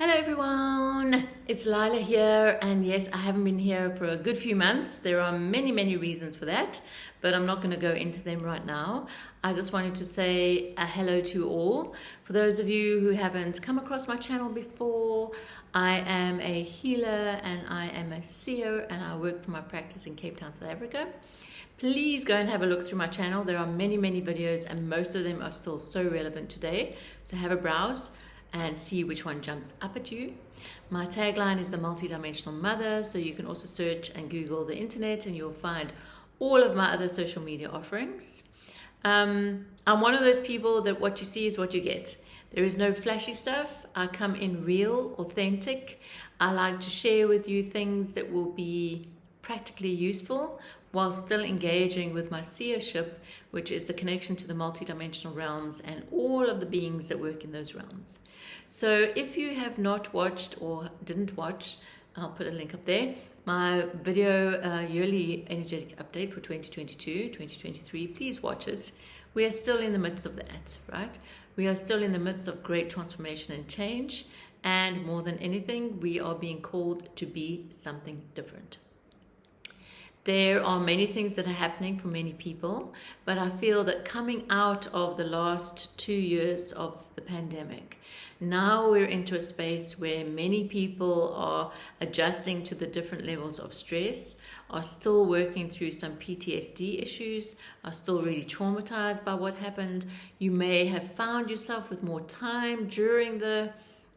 Hello everyone, it's Lilah here, and yes, I haven't been here for a good few months. There are many reasons for that, but I'm not going to go into them right now. I just wanted to say a hello to you all. For those of you who haven't come across my channel before, I am a healer and I am a seer, and I work for my practice in Cape Town, South Africa. Please go and have a look through my channel. There are many videos, and most of them are still so relevant today, so have a browse and see which one jumps up at you. My tagline is the multidimensional mother, so you can also search and Google the internet and you'll find all of my other social media offerings. I'm one of those people that what you see is what you get. There is no flashy stuff. I come in real, authentic. I like to share with you things that will be practically useful while still engaging with my seership, which is the connection to the multidimensional realms and all of the beings that work in those realms. So if you have not watched or didn't watch, I'll put a link up there, my video yearly energetic update for 2022, 2023, please watch it. We are still in the midst of that, right? We are still in the midst of great transformation and change, and more than anything, we are being called to be something different. There are many things that are happening for many people, but I feel that coming out of the last 2 years of the pandemic, now we're into a space where many people are adjusting to the different levels of stress, are still working through some PTSD issues, are still really traumatized by what happened. You may have found yourself with more time during the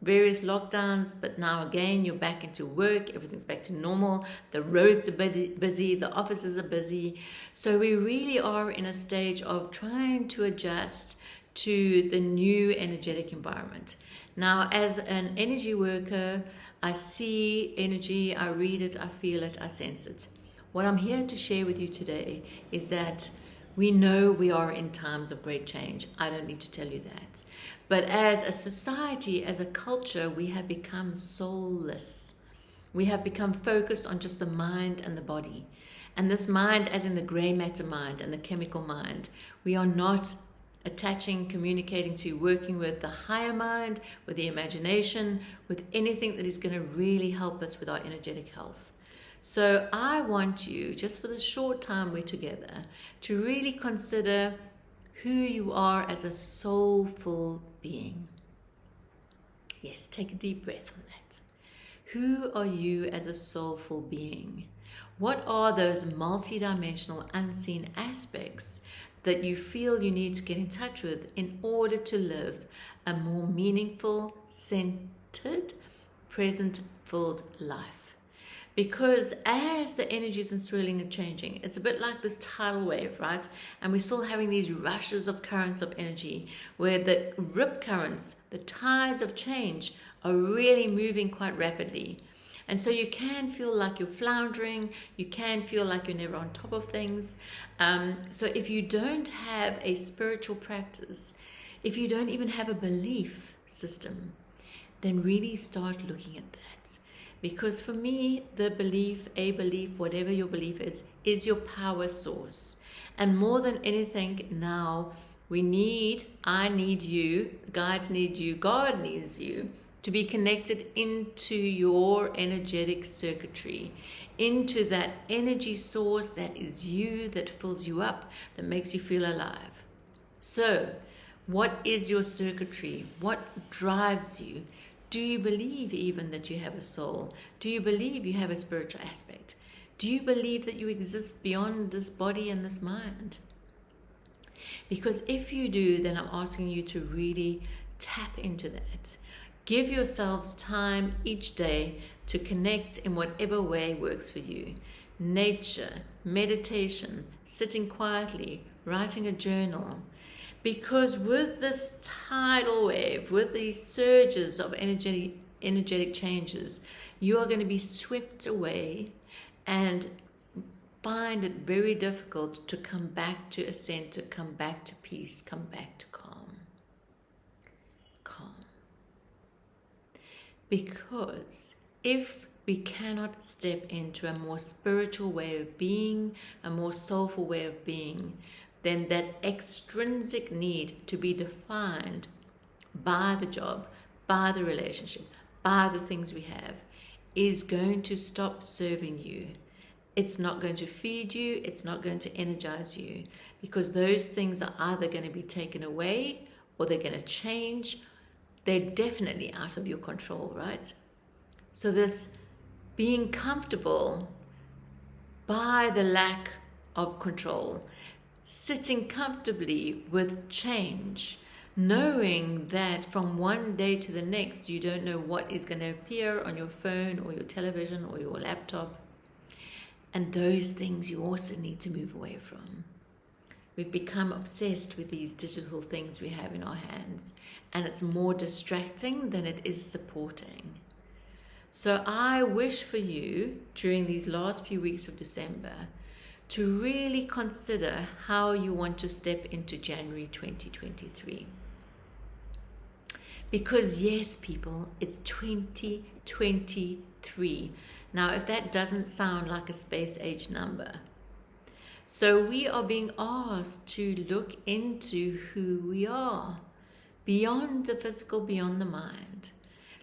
various lockdowns, but now again you're back into work, everything's back to normal, the roads are busy, the offices are busy. So we really are in a stage of trying to adjust to the new energetic environment. Now, as an energy worker, I see energy, I read it, I feel it, I sense it. What I'm here to share with you today is that we know we are in times of great change. I don't need to tell you that. But as a society, as a culture, we have become soulless. We have become focused on just the mind and the body. And this mind, as in the gray matter mind and the chemical mind, we are not attaching, communicating to, working with the higher mind, with the imagination, with anything that is going to really help us with our energetic health. So I want you, just for the short time we're together, to really consider who you are as a soulful being. Yes, take a deep breath on that. Who are you as a soulful being? What are those multidimensional unseen aspects that you feel you need to get in touch with in order to live a more meaningful, centered, present-filled life? Because as the energies and swirling are changing, it's a bit like this tidal wave, right? And we're still having these rushes of currents of energy where the rip currents, the tides of change are really moving quite rapidly. And so you can feel like you're floundering, you can feel like you're never on top of things. So if you don't have a spiritual practice, if you don't even have a belief system, then really start looking at that. Because for me, the belief, whatever your belief is your power source. And more than anything now, I need you, the guides need you, God needs you to be connected into your energetic circuitry, into that energy source that is you, that fills you up, that makes you feel alive. So, what is your circuitry? What drives you? Do you believe even that you have a soul? Do you believe you have a spiritual aspect? Do you believe that you exist beyond this body and this mind? Because if you do, then I'm asking you to really tap into that. Give yourselves time each day to connect in whatever way works for you. Nature, meditation, sitting quietly, writing a journal. Because with this tidal wave, with these surges of energetic changes, you are going to be swept away and find it very difficult to come back to a center, come back to peace, come back to calm. Calm. Because if we cannot step into a more spiritual way of being, a more soulful way of being, then that extrinsic need to be defined by the job, by the relationship, buy the things we have, is going to stop serving you. It's not going to feed you. It's not going to energize you, because those things are either going to be taken away or they're going to change. They're definitely out of your control, right? So this being comfortable by the lack of control, sitting comfortably with change, knowing that from one day to the next, you don't know what is going to appear on your phone or your television or your laptop. And those things you also need to move away from. We've become obsessed with these digital things we have in our hands, and it's more distracting than it is supporting. So I wish for you during these last few weeks of December to really consider how you want to step into January 2023. Because yes, people, it's 2023. Now, if that doesn't sound like a space age number. So we are being asked to look into who we are, beyond the physical, beyond the mind.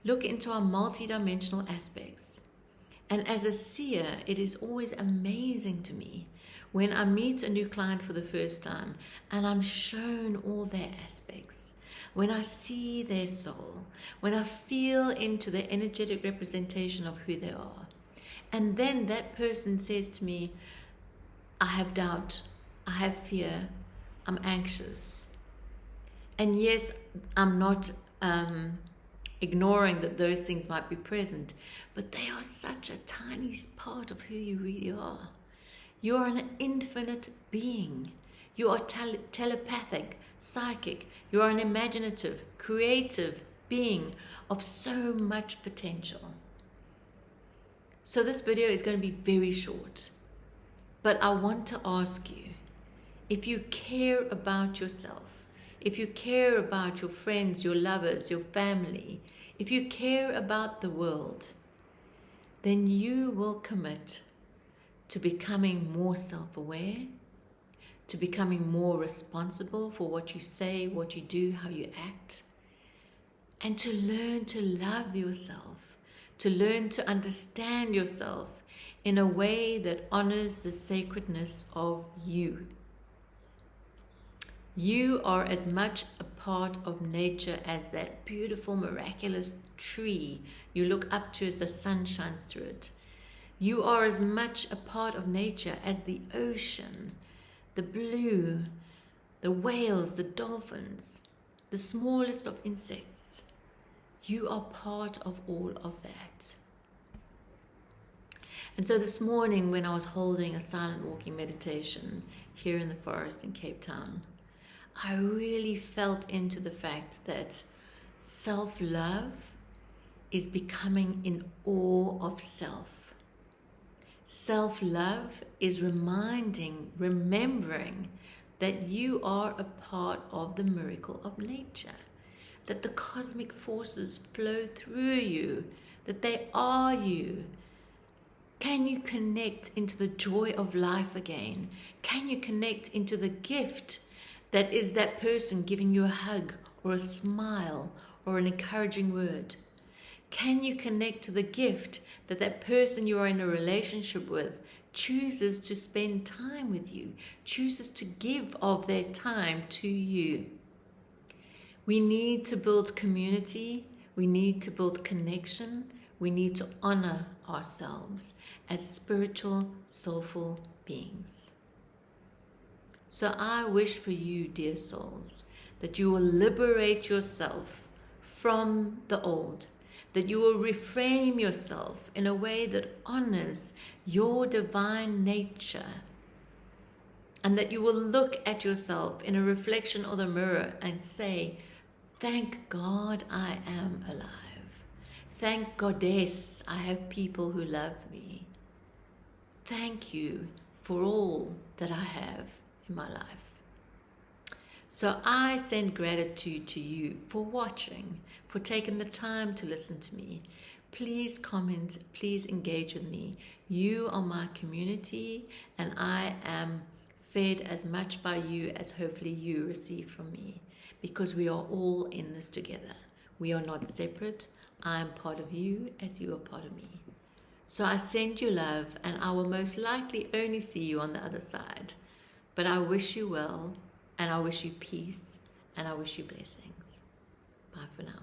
Look into our multidimensional aspects. And as a seer, it is always amazing to me when I meet a new client for the first time and I'm shown all their aspects. When I see their soul, when I feel into the energetic representation of who they are. And then that person says to me, I have doubt, I have fear, I'm anxious. And yes, I'm not ignoring that those things might be present, but they are such a tiny part of who you really are. You are an infinite being. You are telepathic, psychic. You are an imaginative, creative being of so much potential. So this video is going to be very short, but I want to ask you, if you care about yourself, if you care about your friends, your lovers, your family, if you care about the world, then you will commit to becoming more self-aware, to becoming more responsible for what you say, what you do, how you act, and to learn to love yourself, to learn to understand yourself in a way that honors the sacredness of you. You are as much a part of nature as that beautiful, miraculous tree you look up to as the sun shines through it. You are as much a part of nature as the ocean, the blue, the whales, the dolphins, the smallest of insects. You are part of all of that. And so this morning when I was holding a silent walking meditation here in the forest in Cape Town, I really felt into the fact that self-love is becoming in awe of self. Self-love is remembering that you are a part of the miracle of nature, that the cosmic forces flow through you, that they are you. Can you connect into the joy of life again? Can you connect into the gift that is that person giving you a hug or a smile or an encouraging word? Can you connect to the gift that that person you are in a relationship with chooses to spend time with you, chooses to give of their time to you? We need to build community. We need to build connection. We need to honor ourselves as spiritual, soulful beings. So I wish for you, dear souls, that you will liberate yourself from the old, that you will reframe yourself in a way that honors your divine nature, and that you will look at yourself in a reflection of the mirror and say, thank God I am alive. Thank Goddess I have people who love me. Thank you for all that I have in my life. So I send gratitude to you for watching, for taking the time to listen to me. Please comment, please engage with me. You are my community, and I am fed as much by you as hopefully you receive from me, because we are all in this together. We are not separate. I'm part of you as you are part of me. So I send you love, and I will most likely only see you on the other side. But I wish you well, and I wish you peace, and I wish you blessings. Bye for now.